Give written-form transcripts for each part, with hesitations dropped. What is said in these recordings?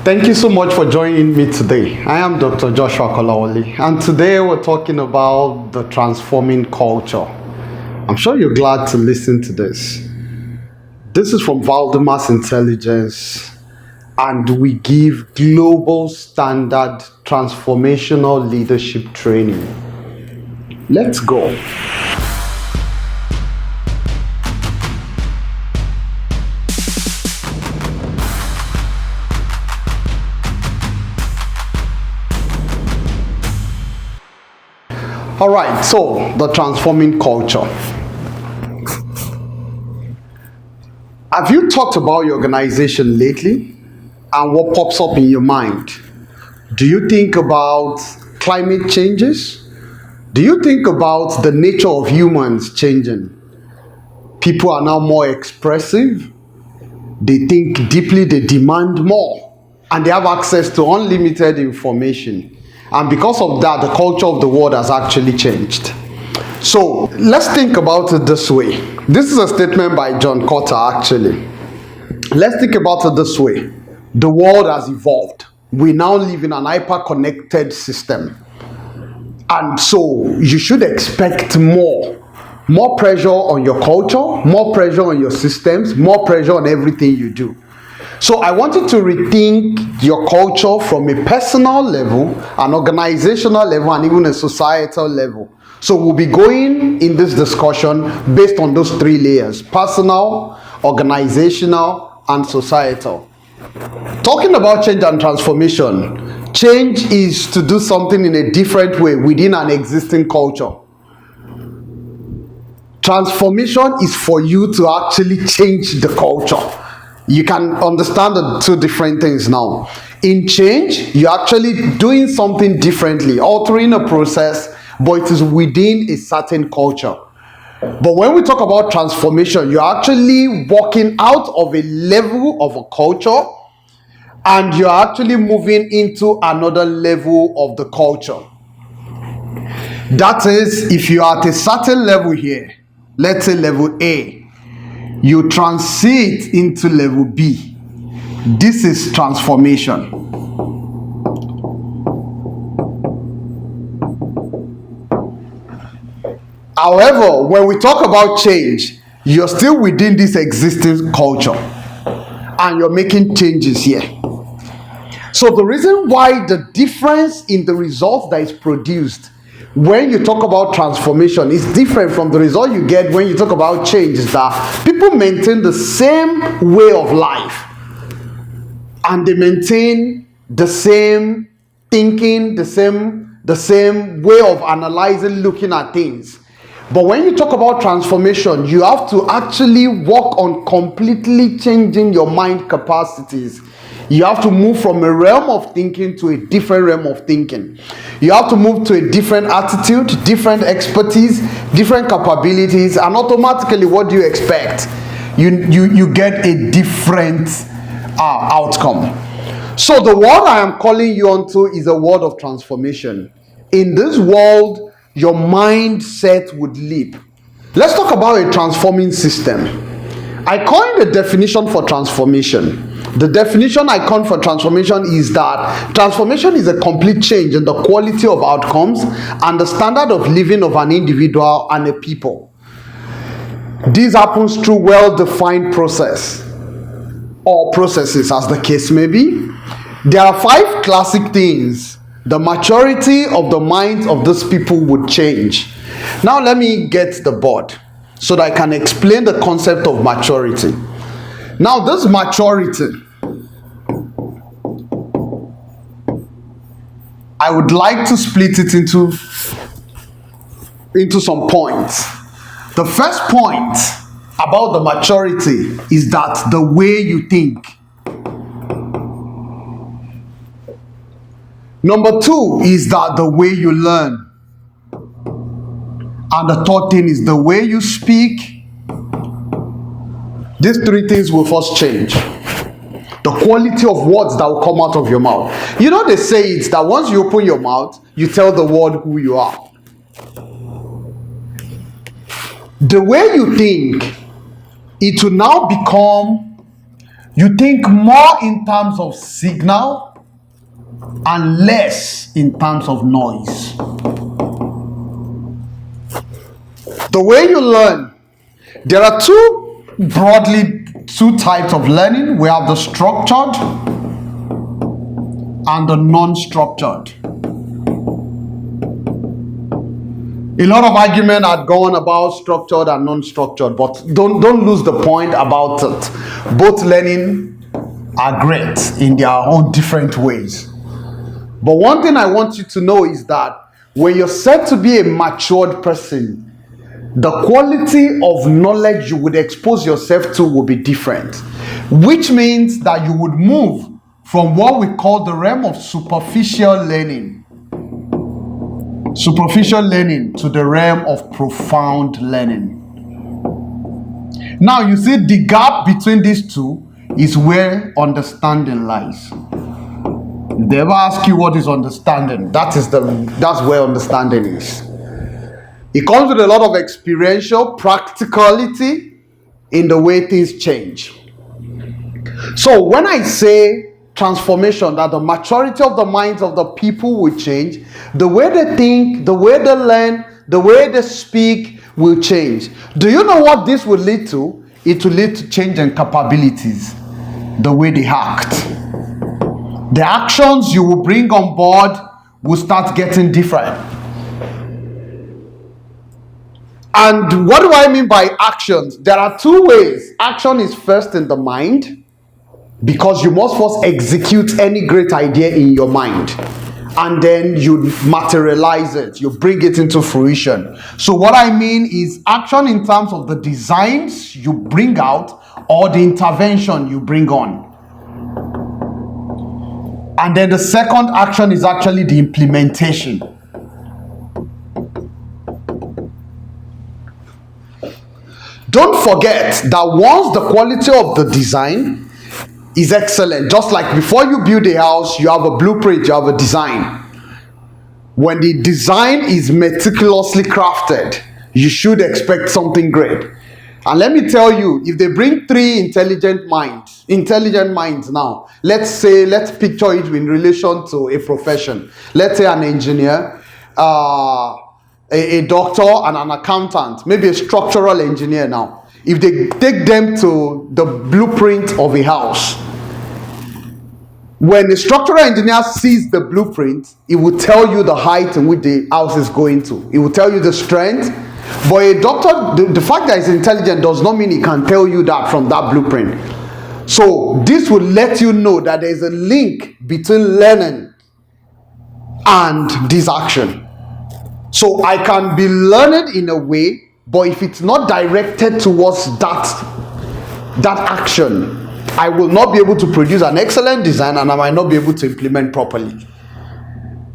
Thank you so much for joining me today. I am Dr. Joshua Kolawole, and today we're talking about the transforming culture. I'm sure you're glad to listen to this. This is from Valdymas Intelligence, and we give global standard transformational leadership training. Let's go. All right, so the transforming culture. Have you talked about your organization lately and what pops up in your mind? Do you think about climate changes? Do you think about the nature of humans changing? People are now more expressive. They think deeply, they demand more, and they have access to unlimited information. And because of that, the culture of the world has actually changed. So let's think about it this way. This is a statement by John Cotter, actually. Let's think about it this way. The world has evolved. We now live in an hyper-connected system. And so you should expect more. More pressure on your culture, more pressure on your systems, more pressure on everything you do. So I want you to rethink your culture from a personal level, an organizational level, and even a societal level. So we'll be going in this discussion based on those three layers: personal, organizational, and societal. Talking about change and transformation, change is to do something in a different way within an existing culture. Transformation is for you to actually change the culture. You can understand the two different things now. In change, you're actually doing something differently, altering a process, but it is within a certain culture. But when we talk about transformation, you're actually walking out of a level of a culture and you're actually moving into another level of the culture. That is, if you're at a certain level here, let's say level A, you transit into level B. This is transformation. However, when we talk about change, you're still within this existing culture and you're making changes here. So the reason why the difference in the results that is produced when you talk about transformation is different from the result you get when you talk about change is that people maintain the same way of life and they maintain the same thinking, the same way of analyzing, looking at things. But when you talk about transformation, you have to actually work on completely changing your mind capacities. You have to move from a realm of thinking to a different realm of thinking. You have to move to a different attitude, different expertise, different capabilities, and automatically, what do you expect? You get a different outcome. So the word I am calling you onto is a word of transformation. In this world, your mindset would leap. Let's talk about a transforming system. I coined a definition for transformation. The definition I coined for transformation is that transformation is a complete change in the quality of outcomes and the standard of living of an individual and a people. This happens through well-defined process or processes, as the case may be. There are 5 classic things the maturity of the minds of these people would change. Now let me get the board so that I can explain the concept of maturity. Now this maturity, I would like to split it into some points. The first point about the maturity is that the way you think. Number 2 is that the way you learn. And the third thing is the way you speak. These 3 things will first change. The quality of words that will come out of your mouth. You know, they say it's that once you open your mouth, you tell the world who you are. The way you think, it will now become You think more in terms of signal and less in terms of noise. The way you learn, there are broadly two types of learning. We have the structured and the non-structured. A lot of argument had gone about structured and non-structured, but don't lose the point about it. Both learning are great in their own different ways. But one thing I want you to know is that when you're said to be a matured person, the quality of knowledge you would expose yourself to will be different, which means that you would move from what we call the realm of superficial learning to the realm of profound learning. Now, you see, the gap between these two is where understanding lies. If they ever ask you what is understanding, that's where understanding is. It comes with a lot of experiential practicality in the way things change. So when I say transformation, that the maturity of the minds of the people will change, the way they think, the way they learn, the way they speak will change. Do you know what this will lead to? It will lead to change in capabilities, the way they act. The actions you will bring on board will start getting different. And what do I mean by actions? There are two ways. Action is first in the mind, because you must first execute any great idea in your mind, and then you materialize it, you bring it into fruition. So what I mean is action in terms of the designs you bring out or the intervention you bring on. And then the second action is actually the implementation. Don't forget that once the quality of the design is excellent, just like before you build a house, you have a blueprint, you have a design. When the design is meticulously crafted, you should expect something great. And let me tell you, if they bring three intelligent minds now, let's picture it in relation to a profession. Let's say an engineer, a doctor, and an accountant, maybe a structural engineer now. If they take them to the blueprint of a house, when the structural engineer sees the blueprint, it will tell you the height in which the house is going to. It will tell you the strength. But a doctor, the fact that he's intelligent does not mean he can tell you that from that blueprint. So this will let you know that there is a link between learning and this action. So I can be learned in a way, but if it's not directed towards that action, I will not be able to produce an excellent design, and I might not be able to implement properly.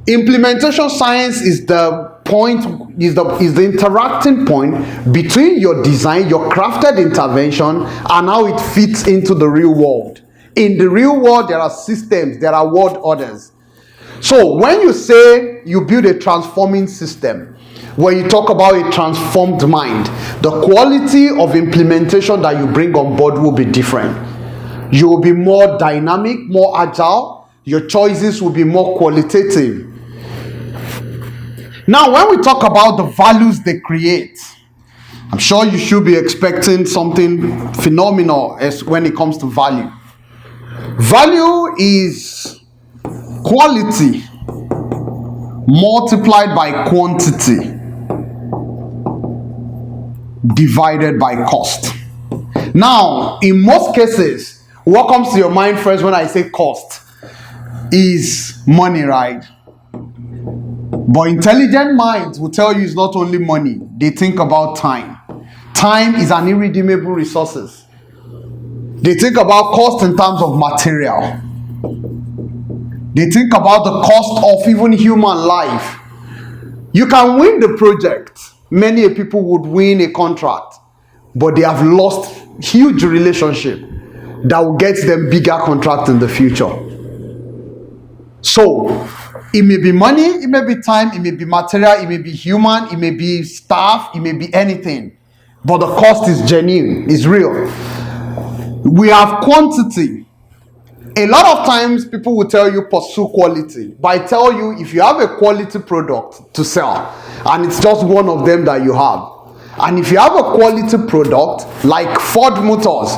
Implementation science is the interacting point between your design, your crafted intervention, and how it fits into the real world. In the real world, there are systems, there are world orders. So when you say you build a transforming system, when you talk about a transformed mind, the quality of implementation that you bring on board will be different. You will be more dynamic, more agile. Your choices will be more qualitative. Now, when we talk about the values they create, I'm sure you should be expecting something phenomenal as when it comes to value. Value is quality multiplied by quantity divided by cost. Now, in most cases, what comes to your mind first when I say cost is money, right? But intelligent minds will tell you it's not only money. They think about time. Time is an irredeemable resource. They think about cost in terms of material. They think about the cost of even human life. You can win the project. Many people would win a contract, but they have lost huge relationship that will get them bigger contracts in the future. So, it may be money, it may be time, it may be material, it may be human, it may be staff, it may be anything. But the cost is genuine, is real. We have quantity. A lot of times people will tell you pursue quality, but I tell you, if you have a quality product to sell and it's just one of them that you have, and if you have a quality product like Ford Motors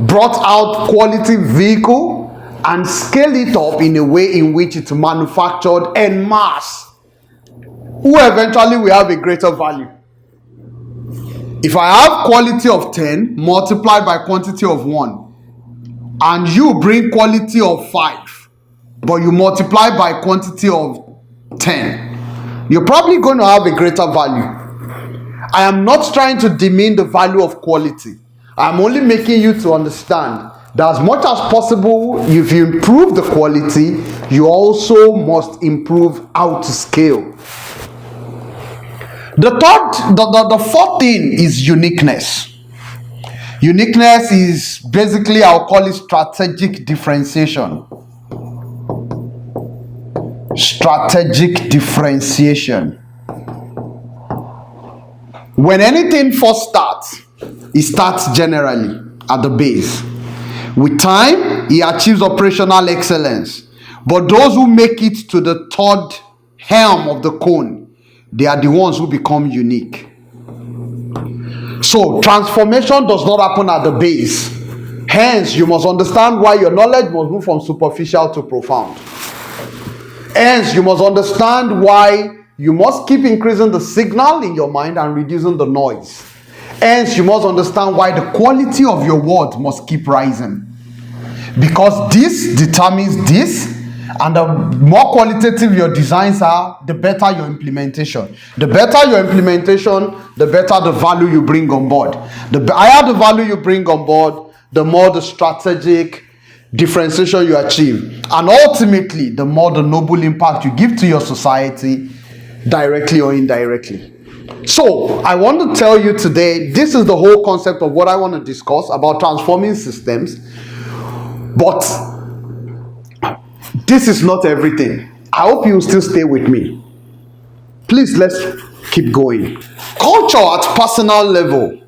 brought out quality vehicle and scale it up in a way in which it's manufactured en masse, who eventually will have a greater value. If I have quality of 10 multiplied by quantity of 1, and you bring quality of 5, but you multiply by quantity of 10, you're probably going to have a greater value. I am not trying to demean the value of quality. I'm only making you to understand that as much as possible, if you improve the quality, you also must improve how to scale. The fourth thing is uniqueness. Uniqueness is basically, I'll call it strategic differentiation. Strategic differentiation. When anything first starts, it starts generally at the base. With time, it achieves operational excellence. But those who make it to the third helm of the cone, they are the ones who become unique. So, transformation does not happen at the base. Hence, you must understand why your knowledge must move from superficial to profound. Hence, you must understand why you must keep increasing the signal in your mind and reducing the noise. Hence, you must understand why the quality of your words must keep rising. Because this determines this, and the more qualitative your designs are, the better your implementation. The better your implementation, the better the value you bring on board. The higher the value you bring on board, the more the strategic differentiation you achieve. And ultimately, the more the noble impact you give to your society, directly or indirectly. So, I want to tell you today, this is the whole concept of what I want to discuss about transforming systems. But this is not everything. I hope you will still stay with me. Please, let's keep going. Culture at personal level.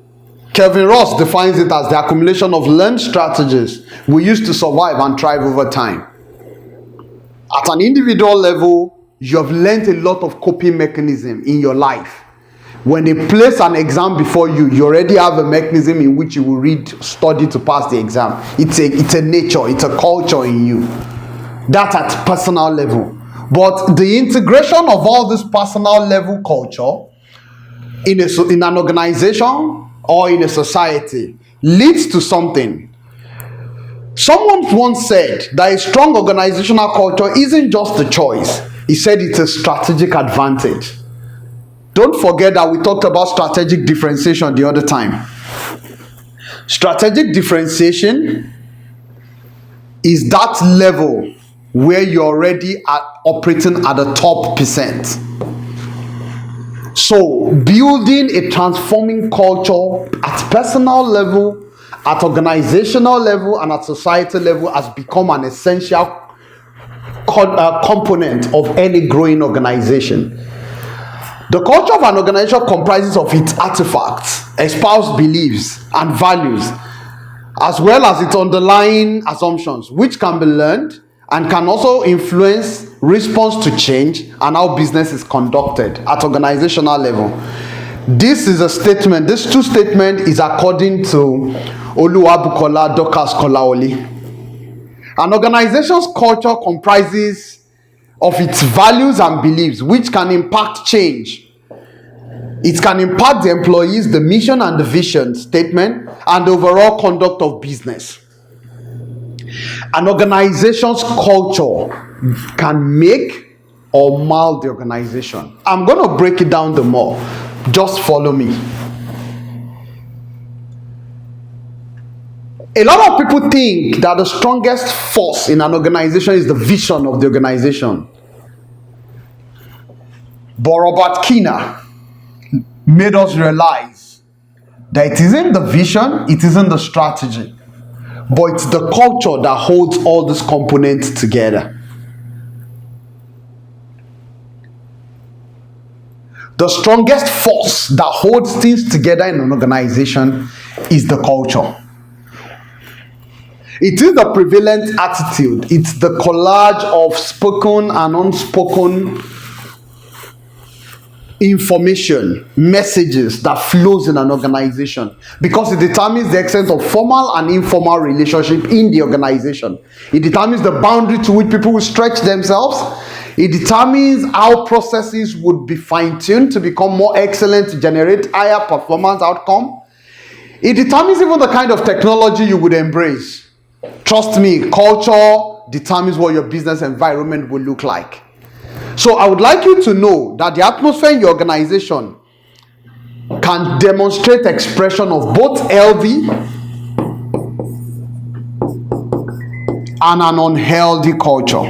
Kelvin Ross defines it as the accumulation of learned strategies we use to survive and thrive over time. At an individual level, you have learned a lot of coping mechanism in your life. When they place an exam before you, you already have a mechanism in which you will read, study to pass the exam. It's a nature, it's a culture in you. That's at personal level. But the integration of all this personal level culture in an organization or in a society leads to something. Someone once said that a strong organizational culture isn't just a choice. He said it's a strategic advantage. Don't forget that we talked about strategic differentiation the other time. Strategic differentiation is that level where you're already operating at the top percent. So, building a transforming culture at personal level, at organizational level, and at societal level has become an essential component of any growing organization. The culture of an organization comprises of its artifacts, espoused beliefs and values, as well as its underlying assumptions, which can be learned and can also influence response to change and how business is conducted at organizational level. This is a statement, this two statement is according to Oluwabukola Dorcas Kolawole. An organization's culture comprises of its values and beliefs, which can impact change. It can impact the employees, the mission and the vision statement, and the overall conduct of business. An organization's culture can make or mar the organization. I'm going to break it down the more. Just follow me. A lot of people think that the strongest force in an organization is the vision of the organization. But Robert Keener made us realize that it isn't the vision, it isn't the strategy, but it's the culture that holds all these components together. The strongest force that holds things together in an organization is the culture. It is the prevalent attitude. It's the collage of spoken and unspoken information, messages that flows in an organization, because it determines the extent of formal and informal relationship in the organization. It determines the boundary to which people will stretch themselves. It determines how processes would be fine-tuned to become more excellent, to generate higher performance outcome. It determines even the kind of technology you would embrace. Trust me, culture determines what your business environment will look like. So I would like you to know that the atmosphere in your organization can demonstrate expression of both healthy and an unhealthy culture.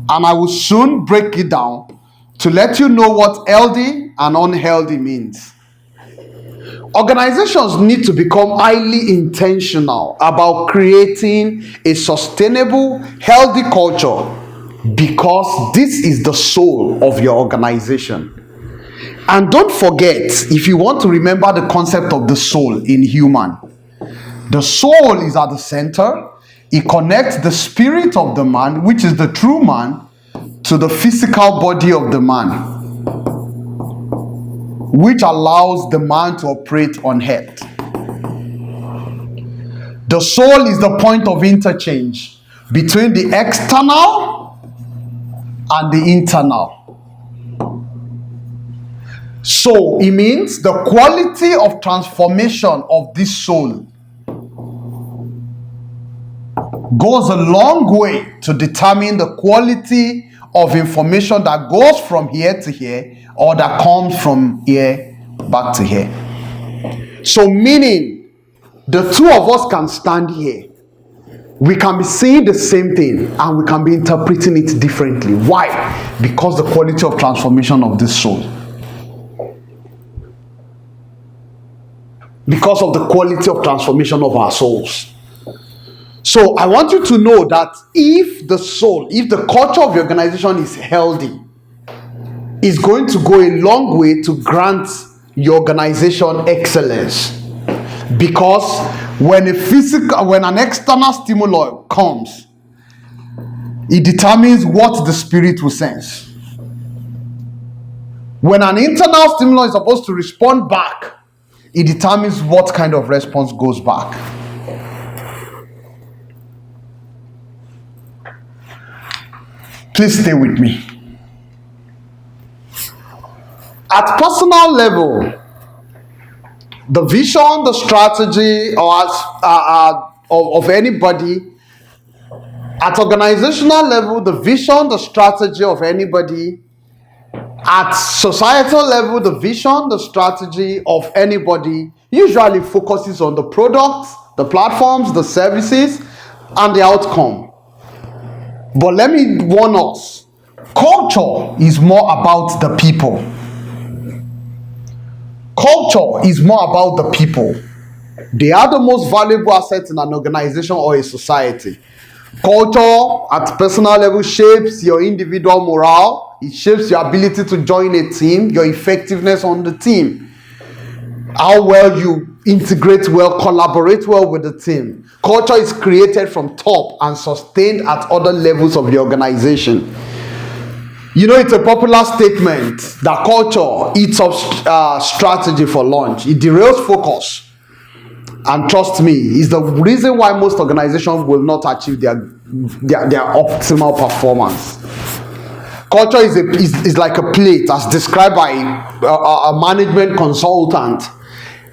And I will soon break it down to let you know what healthy and unhealthy means. Organizations need to become highly intentional about creating a sustainable, healthy culture, because this is the soul of your organization. And don't forget, if you want to remember the concept of the soul in human, the soul is at the center. It connects the spirit of the man, which is the true man, to the physical body of the man, which allows the man to operate on earth. The soul is the point of interchange between the external and the internal. So it means the quality of transformation of this soul goes a long way to determine the quality of information that goes from here to here, or that comes from here back to here. So meaning, the two of us can stand here. We can be saying the same thing and we can be interpreting it differently. Why? Because the quality of transformation of this soul. Because of the quality of transformation of our souls. So I want you to know that if the soul, if the culture of your organization is healthy, it's going to go a long way to grant your organization excellence. Because when an external stimuli comes, it determines what the spirit will sense. When an internal stimuli is supposed to respond back, it determines what kind of response goes back. Please stay with me. At personal level, the vision, the strategy of anybody, at organizational level, the vision, the strategy of anybody, at societal level, the vision, the strategy of anybody usually focuses on the products, the platforms, the services, and the outcome. But let me warn us, culture is more about the people. Culture is more about the people. They are the most valuable assets in an organization or a society. Culture at personal level shapes your individual morale. It shapes your ability to join a team, your effectiveness on the team, how well you integrate well, collaborate well with the team. Culture is created from top and sustained at other levels of the organization. You know, it's a popular statement that culture eats up strategy for lunch. It derails focus. And trust me, it's the reason why most organizations will not achieve their optimal performance. Culture is like a plate, as described by a management consultant.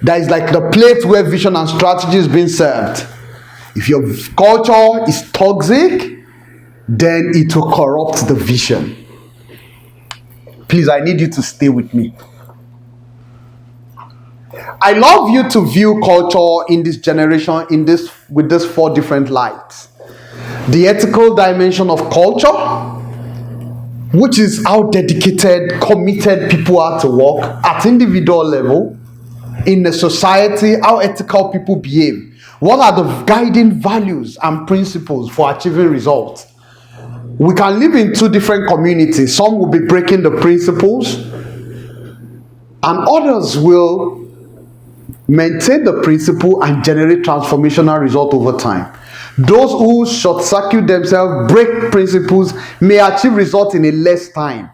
That is like the plate where vision and strategy is being served. If your culture is toxic, then it will corrupt the vision. Please, I need you to stay with me. I love you to view culture in this generation with these four different lights. The ethical dimension of culture, which is how dedicated, committed people are to work at individual level. In a society, how ethical people behave. What are the guiding values and principles for achieving results? We can live in two different communities. Some will be breaking the principles, and others will maintain the principle, and generate transformational result over time. Those who short-circuit themselves, break principles, may achieve results in a less time.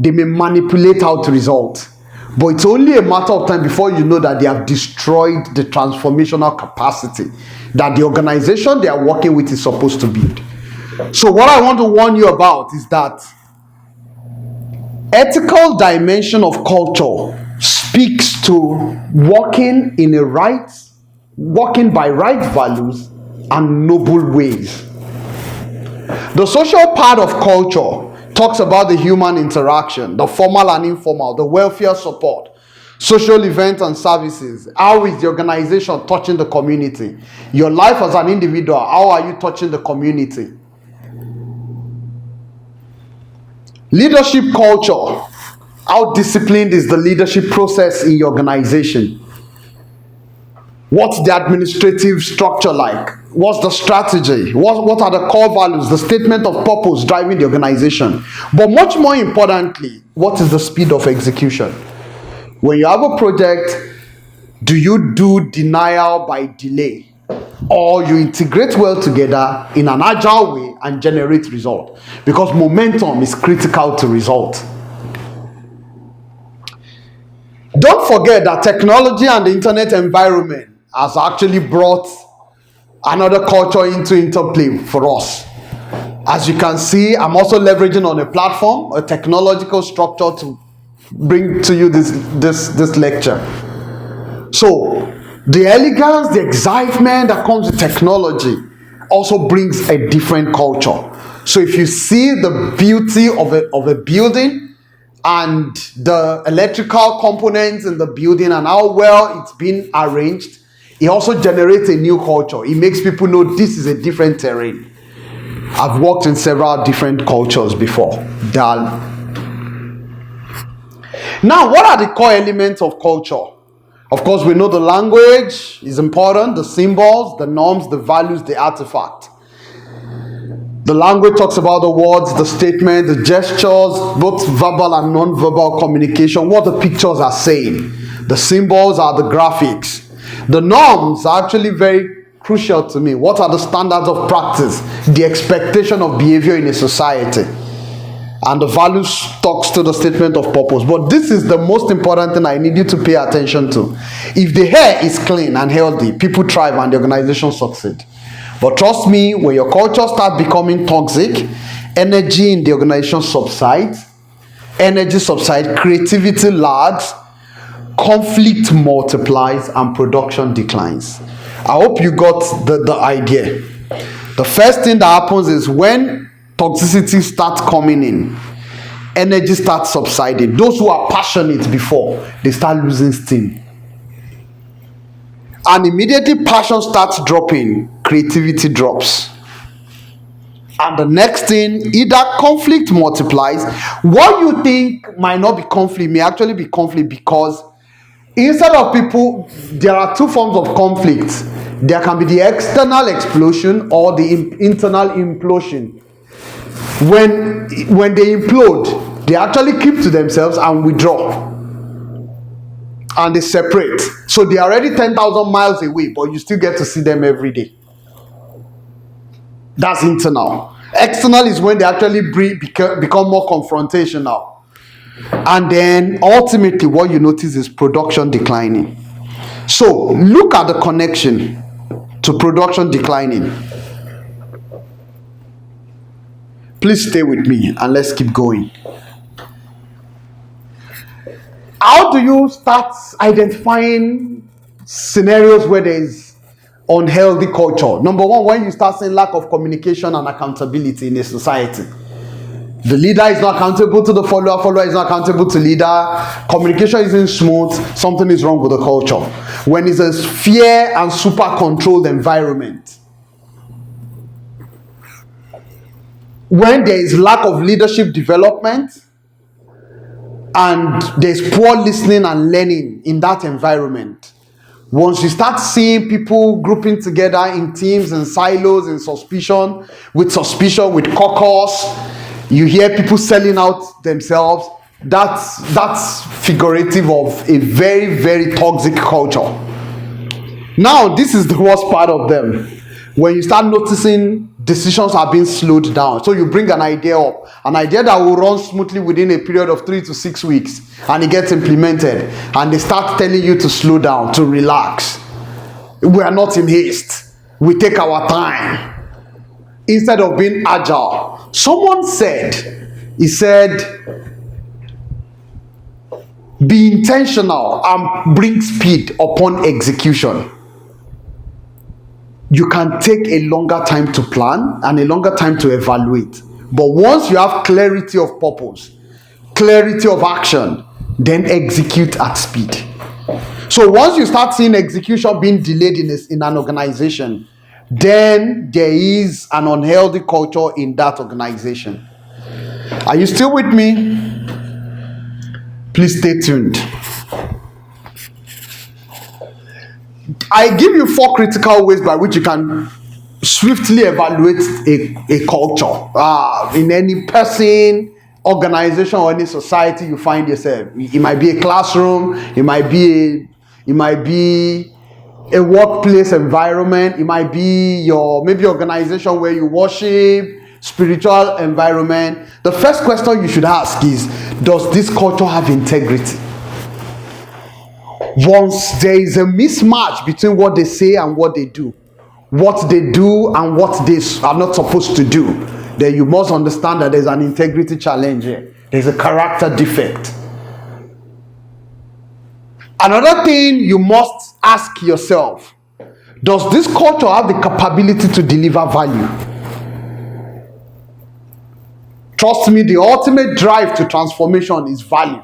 They may manipulate out result, but it's only a matter of time before you know that they have destroyed the transformational capacity that the organization they are working with is supposed to build. So what I want to warn you about is that ethical dimension of culture speaks to walking by right values and noble ways. The social part of culture talks about the human interaction, the formal and informal, the welfare support, social events and services. How is the organization touching the community? Your life as an individual, how are you touching the community? Leadership culture. How disciplined is the leadership process in your organization? What's the administrative structure like? What's the strategy? What are the core values, the statement of purpose driving the organization? But much more importantly, what is the speed of execution? When you have a project, do you do denial by delay? Or you integrate well together in an agile way and generate result? Because momentum is critical to result. Don't forget that technology and the internet environment has actually brought another culture into interplay for us. As you can see, I'm also leveraging on a platform, a technological structure to bring to you this lecture. So, the elegance, the excitement that comes with technology also brings a different culture. So if you see the beauty of a building, and the electrical components in the building and how well it's been arranged, it also generates a new culture. It makes people know this is a different terrain. I've worked in several different cultures before. Now, what are the core elements of culture? Of course, we know the language is important, the symbols, the norms, the values, the artifact. The language talks about the words, the statement, the gestures, both verbal and non-verbal communication, what the pictures are saying. The symbols are the graphics. The norms are actually very crucial to me. What are the standards of practice, the expectation of behavior in a society? And the values talks to the statement of purpose. But this is the most important thing I need you to pay attention to. If the hair is clean and healthy, people thrive and the organization succeed. But trust me, when your culture starts becoming toxic, energy in the organization subsides, creativity lags, conflict multiplies, and production declines. I hope you got the idea. The first thing that happens is when toxicity starts coming in, energy starts subsiding. Those who are passionate before, they start losing steam. And immediately passion starts dropping, creativity drops. And the next thing, either conflict multiplies. What you think might not be conflict may actually be conflict, because instead of people, there are two forms of conflict. There can be the external explosion or the internal implosion. When they implode, they actually keep to themselves and withdraw. And they separate. So they are already 10,000 miles away, but you still get to see them every day. That's internal. External is when they actually become more confrontational. And then ultimately what you notice is production declining. So look at the connection to production declining. Please stay with me and let's keep going. How do you start identifying scenarios where there is unhealthy culture? Number one, when you start seeing lack of communication and accountability in a society. The leader is not accountable to the follower, follower is not accountable to leader, communication isn't smooth, something is wrong with the culture. When it's a fear and super controlled environment. When there is lack of leadership development, and there's poor listening and learning in that environment. Once you start seeing people grouping together in teams and silos in suspicion, with caucus, you hear people selling out themselves, That's figurative of a very, very toxic culture. Now, this is the worst part of them. When you start noticing decisions are being slowed down. So you bring an idea up, an idea that will run smoothly within a period of 3 to 6 weeks, and it gets implemented, and they start telling you to slow down, to relax. We are not in haste. We take our time. Instead of being agile. Someone said, be intentional and bring speed upon execution. You can take a longer time to plan and a longer time to evaluate. But once you have clarity of purpose, clarity of action, then execute at speed. So once you start seeing execution being delayed in an organization, then there is an unhealthy culture in that organization. Are you still with me? Please stay tuned. I give you 4 critical ways by which you can swiftly evaluate a culture. In any person, organization, or any society you find yourself. It might be a classroom, it might be a workplace environment, it might be your maybe organization where you worship, spiritual environment. The first question you should ask is, does this culture have integrity? Once there is a mismatch between what they say and what they do and what they are not supposed to do, then you must understand that there's an integrity challenge here. There's a character defect. Another thing you must ask yourself, does this culture have the capability to deliver value? Trust me, the ultimate drive to transformation is value.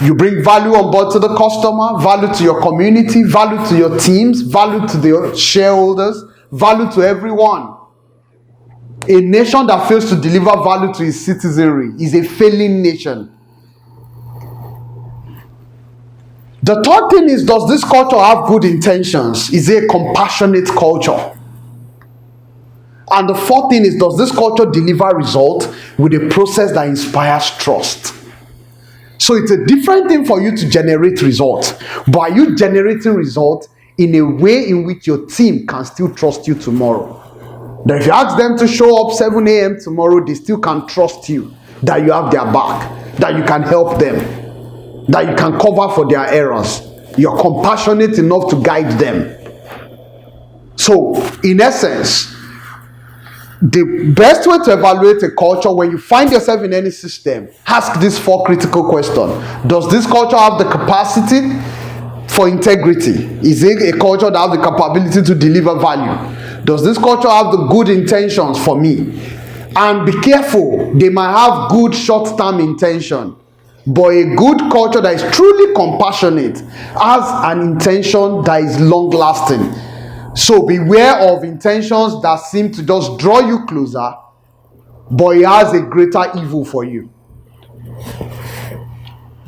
You bring value on board to the customer, value to your community, value to your teams, value to the shareholders, value to everyone. A nation that fails to deliver value to its citizenry is a failing nation. The third thing is, does this culture have good intentions? Is it a compassionate culture? And the fourth thing is, does this culture deliver results with a process that inspires trust? So it's a different thing for you to generate results. But are you generating results in a way in which your team can still trust you tomorrow? That if you ask them to show up 7 a.m. tomorrow, they still can trust you, that you have their back, that you can help them, that you can cover for their errors. You're compassionate enough to guide them. So, in essence, the best way to evaluate a culture when you find yourself in any system, ask these 4 critical questions. Does this culture have the capacity for integrity? Is it a culture that has the capability to deliver value? Does this culture have the good intentions for me? And be careful, they might have good short-term intention, but a good culture that is truly compassionate has an intention that is long-lasting. So beware of intentions that seem to just draw you closer, but it has a greater evil for you.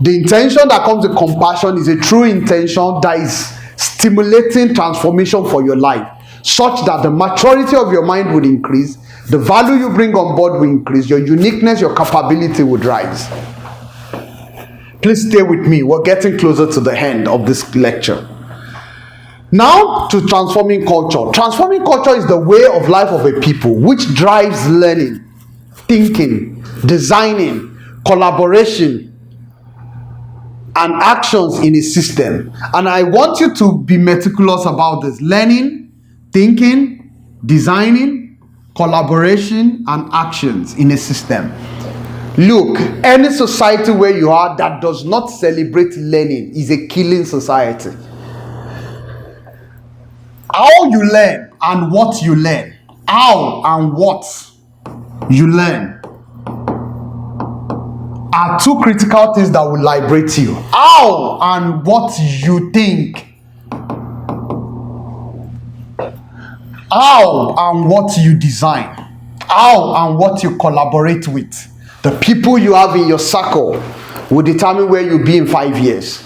The intention that comes with compassion is a true intention that is stimulating transformation for your life, such that the maturity of your mind would increase, the value you bring on board will increase, your uniqueness, your capability would rise. Please stay with me. We're getting closer to the end of this lecture. Now to transforming culture. Transforming culture is the way of life of a people which drives learning, thinking, designing, collaboration, and actions in a system. And I want you to be meticulous about this. Learning, thinking, designing, collaboration, and actions in a system. Look, any society where you are that does not celebrate learning is a killing society. How you learn and what you learn. How and what you learn are 2 critical things that will liberate you. How and what you think. How and what you design. How and what you collaborate with. The people you have in your circle will determine where you'll be in 5 years.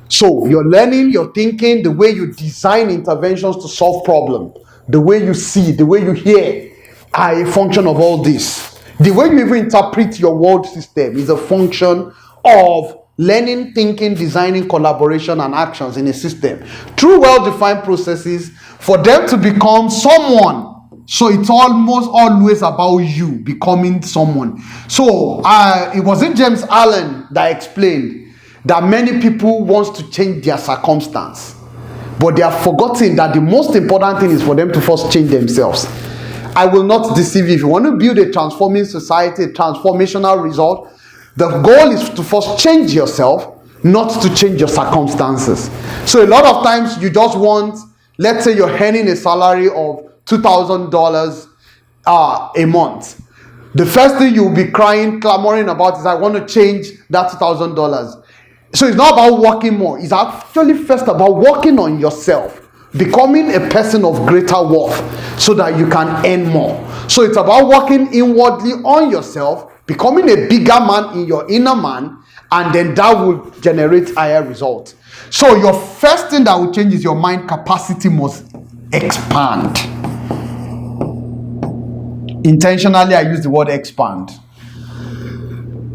So your learning, your thinking, the way you design interventions to solve problems, the way you see, the way you hear are a function of all this. The way you even interpret your world system is a function of learning, thinking, designing, collaboration, and actions in a system through well-defined processes for them to become someone. So it's almost always about you becoming someone. So it wasn't James Allen that explained that many people want to change their circumstance, but they have forgotten that the most important thing is for them to first change themselves. I will not deceive you. If you want to build a transforming society, a transformational result, the goal is to first change yourself, not to change your circumstances. So a lot of times you just want, let's say you're earning a salary of $2,000 a month. The first thing you'll be clamoring about is, I want to change that $2,000. So it's not about working more. It's actually first about working on yourself, becoming a person of greater worth so that you can earn more. So it's about working inwardly on yourself, becoming a bigger man in your inner man, and then that will generate higher results. So your first thing that will change is your mind capacity must expand. Intentionally, I use the word expand.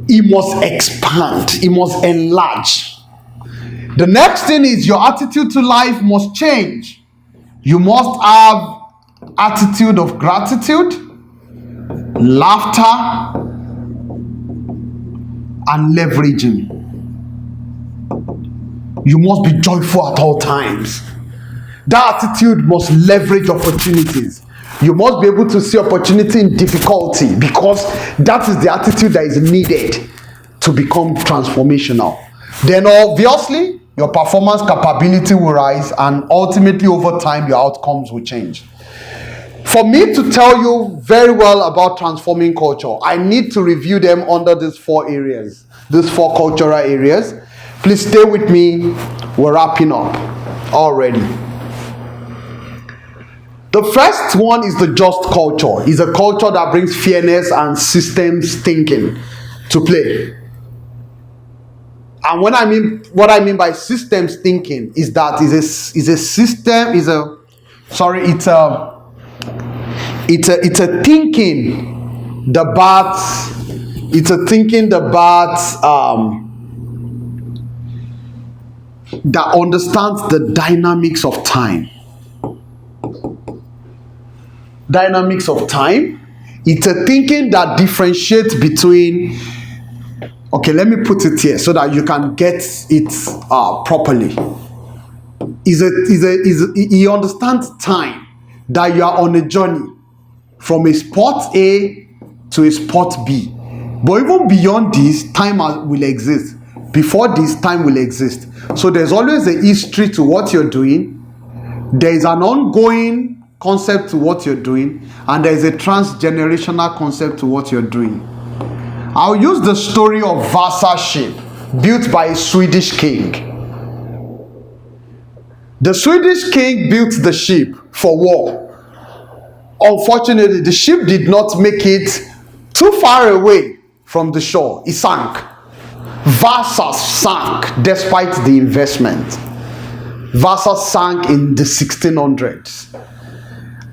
It must expand. It must enlarge. The next thing is your attitude to life must change. You must have attitude of gratitude, laughter, and leveraging. You must be joyful at all times. That attitude must leverage opportunities. You must be able to see opportunity in difficulty, because that is the attitude that is needed to become transformational. Then obviously, your performance capability will rise, and ultimately over time, your outcomes will change. For me to tell you very well about transforming culture, I need to review them under these 4 areas, these 4 cultural areas. Please stay with me. We're wrapping up already. The first one is the just culture. It's a culture that brings fairness and systems thinking to play. And what I mean by systems thinking is that it's a thinking that understands the dynamics of time. Dynamics of time. It's a thinking that differentiates between, okay, let me put it here so that you can get it properly. He understands time, that you are on a journey from a spot A to a spot B. But even beyond this, time will exist. Before this, time will exist. So there's always a history to what you're doing. There is an ongoing concept to what you're doing, and there is a transgenerational concept to what you're doing. I'll use the story of Vasa ship built by a Swedish king. The Swedish king built the ship for war. Unfortunately, the ship did not make it too far away from the shore. It sank. Vasa sank despite the investment. Vasa sank in the 1600s.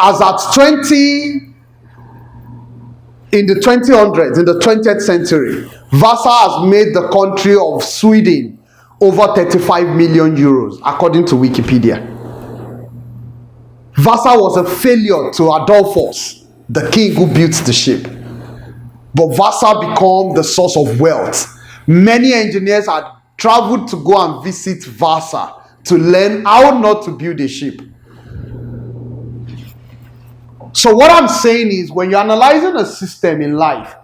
As at 20th century, Vasa has made the country of Sweden over 35 million euros, according to Wikipedia. Vasa was a failure to Adolphus, the king who built the ship. But Vasa became the source of wealth. Many engineers had traveled to go and visit Vasa to learn how not to build a ship. So what I'm saying is, when you're analyzing a system in life,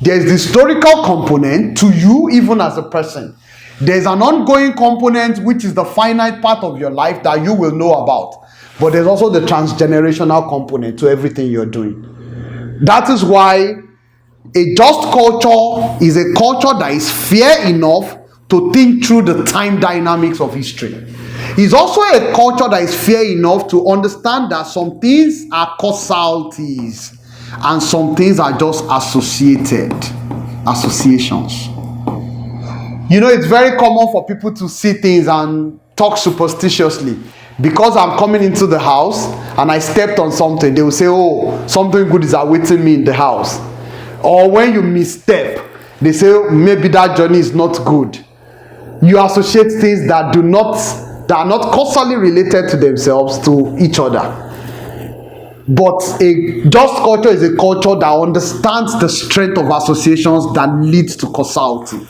there's the historical component to you even as a person. There's an ongoing component, which is the finite part of your life that you will know about. But there's also the transgenerational component to everything you're doing. That is why a just culture is a culture that is fair enough to think through the time dynamics of history. It's also a culture that is fair enough to understand that some things are causalities and some things are just associations. You know, it's very common for people to see things and talk superstitiously. Because I'm coming into the house and I stepped on something, they will say, oh, something good is awaiting me in the house. or when you misstep, they say maybe that journey is not good. You associate things that are not causally related to themselves to each other. But a just culture is a culture that understands the strength of associations that leads to causality.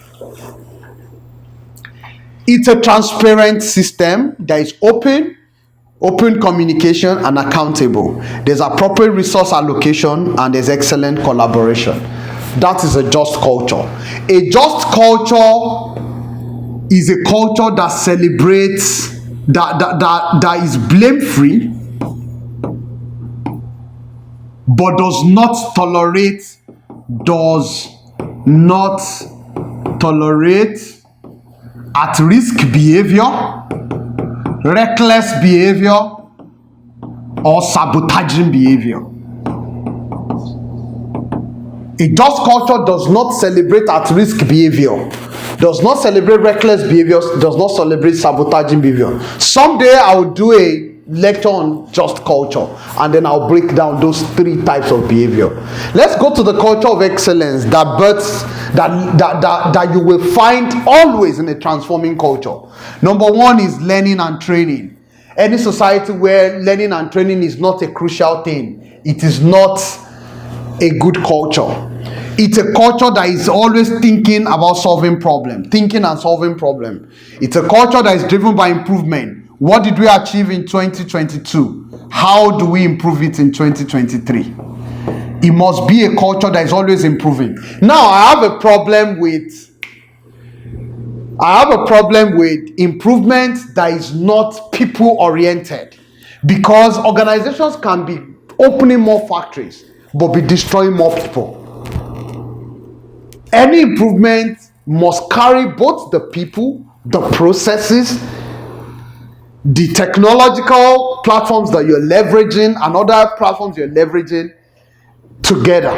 It's a transparent system that is open communication, and accountable. There's appropriate resource allocation, and there's excellent collaboration. That is a just culture. A just culture is a culture that celebrates, that is blame-free, but does not tolerate at-risk behavior, reckless behavior, or sabotaging behavior. A just culture does not celebrate at-risk behavior, does not celebrate reckless behaviors, does not celebrate sabotaging behavior. Someday I will do a lecture on just culture, and then I'll break down those 3 types of behavior. Let's go to the culture of excellence that you will find always in a transforming culture. Number 1 is learning and training. Any society where learning and training is not a crucial thing, it is not a good culture. It's a culture that is always thinking about solving problems, thinking and solving problems. It's a culture that is driven by improvement. What did we achieve in 2022? How do we improve it in 2023? It must be a culture that is always improving. Now, I have a problem with improvement that is not people-oriented, because organizations can be opening more factories but be destroying more people. Any improvement must carry both the people, the processes, the technological platforms that you're leveraging and other platforms you're leveraging together,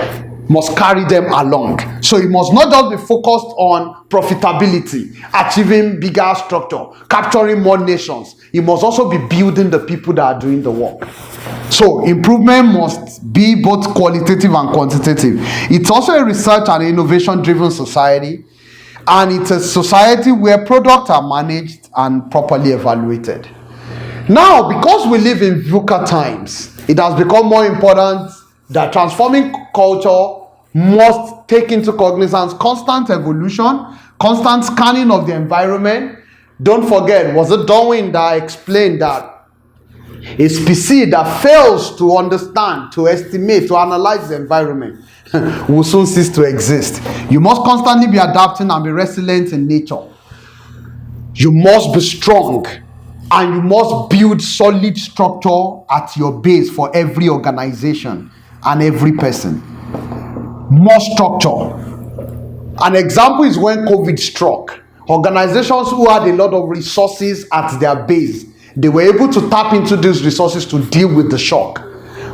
must carry them along. So it must not just be focused on profitability, achieving bigger structure, capturing more nations. It must also be building the people that are doing the work. So improvement must be both qualitative and quantitative. It's also a research and innovation driven society, and it's a society where products are managed and properly evaluated. Now, because we live in VUCA times, it has become more important that transforming culture must take into cognizance constant evolution, constant scanning of the environment. Don't forget, was it Darwin that explained that a species that fails to understand, to estimate, to analyze the environment will soon cease to exist? You must constantly be adapting and be resilient in nature. You must be strong, and you must build solid structure at your base for every organization and every person. More structure. An example is when COVID struck. Organizations who had a lot of resources at their base, they were able to tap into these resources to deal with the shock.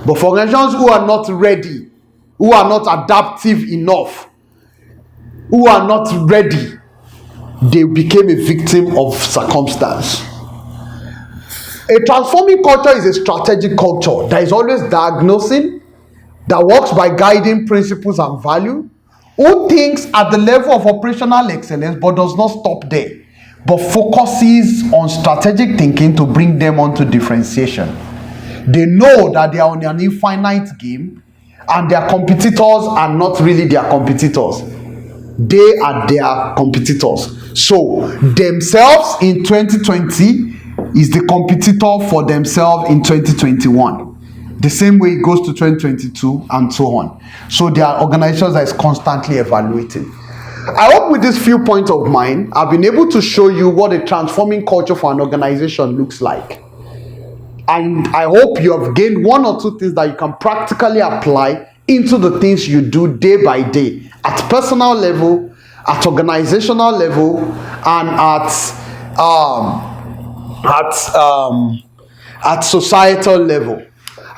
But for organizations who are not ready, who are not adaptive enough, who are not ready, they became a victim of circumstance. A transforming culture is a strategic culture that is always diagnosing, that works by guiding principles and value, who thinks at the level of operational excellence but does not stop there, but focuses on strategic thinking to bring them onto differentiation. They know that they are on an infinite game, and their competitors are not really their competitors. They are their competitors. So themselves in 2020 is the competitor for themselves in 2021. The same way it goes to 2022 and so on. So there are organizations that is constantly evaluating. I hope with this few points of mine, I've been able to show you what a transforming culture for an organization looks like. And I hope you have gained 1 or 2 things that you can practically apply into the things you do day by day, at personal level, at organizational level, and at societal level.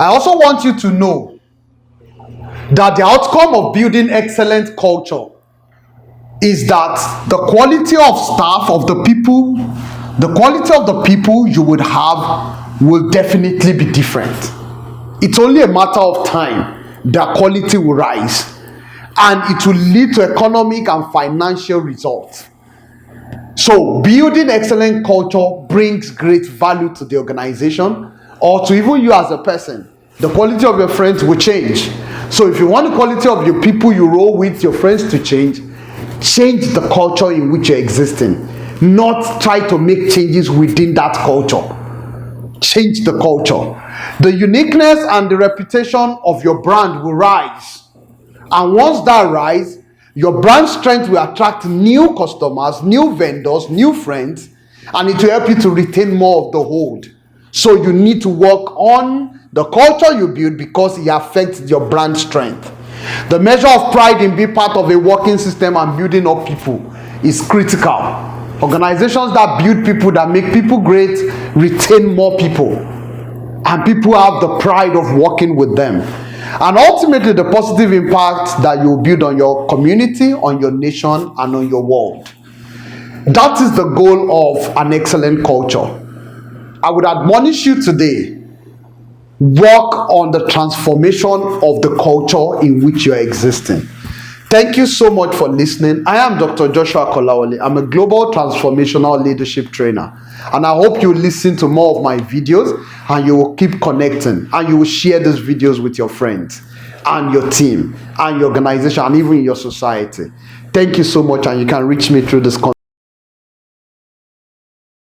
I also want you to know that the outcome of building excellent culture is that the quality of staff, of the people, the quality of the people you would have will definitely be different. It's only a matter of time that quality will rise. and it will lead to economic and financial results. So building excellent culture brings great value to the organization or to even you as a person. The quality of your friends will change. So if you want the quality of your people you roll with, your friends, to change the culture in which you're existing. Not try to make changes within that culture. Change the culture. The uniqueness and the reputation of your brand will rise. And once that rise, your brand strength will attract new customers, new vendors, new friends, and it will help you to retain more of the hold. So you need to work on the culture you build because it affects your brand strength. The measure of pride in being part of a working system and building up people is critical. Organizations that build people, that make people great, retain more people. And people have the pride of working with them. And ultimately, the positive impact that you build on your community, on your nation, and on your world. That is the goal of an excellent culture. I would admonish you today, work on the transformation of the culture in which you are existing. Thank you so much for listening. I am Dr. Joshua Kolawole. I'm a global transformational leadership trainer. And I hope you listen to more of my videos and you will keep connecting and you will share these videos with your friends and your team and your organization and even your society. Thank you so much, and you can reach me through this content.